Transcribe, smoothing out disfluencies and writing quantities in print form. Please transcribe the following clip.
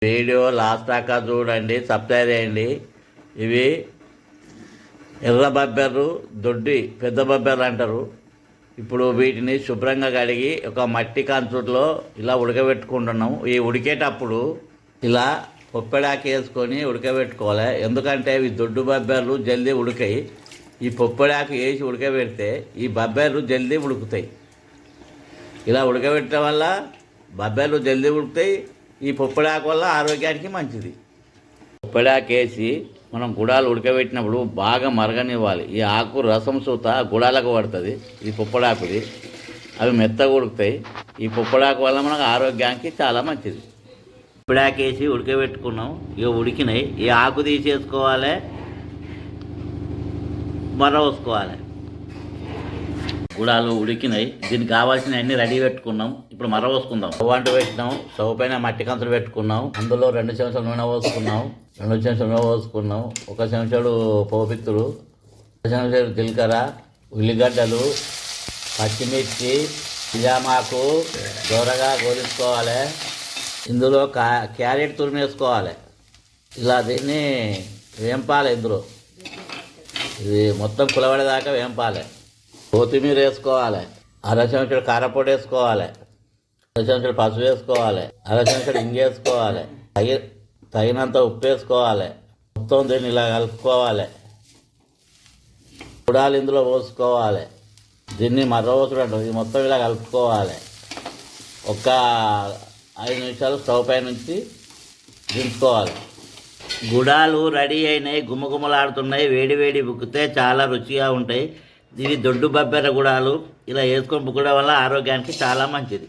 Video last దాకా చూడండి, subscribe చేయండి. ఇవి ఎర్ర బబ్బెర్రు, దొడ్డి పెద్ద బబ్బెర్రు అంటారు. ఇప్పుడు వీటిని శుభ్రంగా కడిగి ఒక మట్టి కంచుట్లో ఇలా ఉడకబెట్టుకుంటున్నాం. ఈ ఉడికేటప్పుడు ఇలా పొప్పెడాకు వేసుకొని ఉడకబెట్టుకోవాలి. ఎందుకంటే ఇవి దొడ్డు బబ్బెర్లు జల్దీ ఉడికాయి. ఈ పొప్పెడాకు వేసి ఉడకబెడితే ఈ బబ్బెర్లు జల్దీ ఉడుకుతాయి. ఇలా ఉడకబెట్టడం వల్ల బబ్బెర్లు జల్దీ ఉడుకుతాయి. ఈ పొప్పడాకు వల్ల ఆరోగ్యానికి మంచిది. పొప్పడాకు వేసి మనం గుడాలు ఉడకబెట్టినప్పుడు బాగా మరగనివ్వాలి. ఈ ఆకు రసం సూత గుడాలకు పడుతుంది. ఈ పొప్పడాకుది అవి మెత్తగా ఉడుకుతాయి. ఈ పొప్పడాకు వల్ల మనకు ఆరోగ్యానికి చాలా మంచిది. పొప్పడాకు వేసి ఉడకబెట్టుకున్నాం. ఇక ఉడికినాయి. ఈ ఆకు తీసేసుకోవాలి, మరవసుకోవాలి. గుడాలు ఉడికినాయి. దీనికి కావాల్సిన అన్ని రెడీ పెట్టుకున్నాం. ఇప్పుడు మరవోసుకుందాం. స్టవ్ అంటూ పెట్టినాం. స్టవ్ పైన మట్టి కంచులు పెట్టుకున్నాం. అందులో 2 చెంచాలు నూనె పోసుకున్నాం. 2 చెంచాలు నూనె పోసుకున్నాం. 1 చెంచాడు పోపిత్తులు, 1 చెంచాడు జీలకర్ర, ఉల్లిగడ్డలు, పచ్చిమిర్చి, నిజామాకు దూరగా గోలించుకోవాలి. ఇందులో క్యారెట్ తురిమేసుకోవాలి. ఇలా దీన్ని వేంపాలి. ఇందులో ఇది మొత్తం కులబడేదాకా వేంపాలి. కొత్తిమీర వేసుకోవాలి. 1/2 చెంచాడు కారపొడి వేసుకోవాలి. 1/2 చెంచాడు పసుపు వేసుకోవాలి. 1/2 చెంచాడు ఇంగు వేసుకోవాలి. తగినంత ఉప్పు వేసుకోవాలి. మొత్తం దీన్ని ఇలా కలుపుకోవాలి. గుడాలు ఇందులో పోసుకోవాలి. దీన్ని మర్రపోసుడు అంటారు. ఇది మొత్తం ఇలా కలుపుకోవాలి. ఒక 5 నిమిషాలు స్టవ్ పై నుంచి దించుకోవాలి. గుడాలు రెడీ అయినాయి. గుమ్మగుమ్మలాడుతున్నాయి. వేడి వేడి బుక్కితే చాలా రుచిగా ఉంటాయి. ఇవి దొడ్డు బబ్బెర గుడాలు. ఇలా వేసుకొని బుక్కడం వల్ల ఆరోగ్యానికి చాలా మంచిది.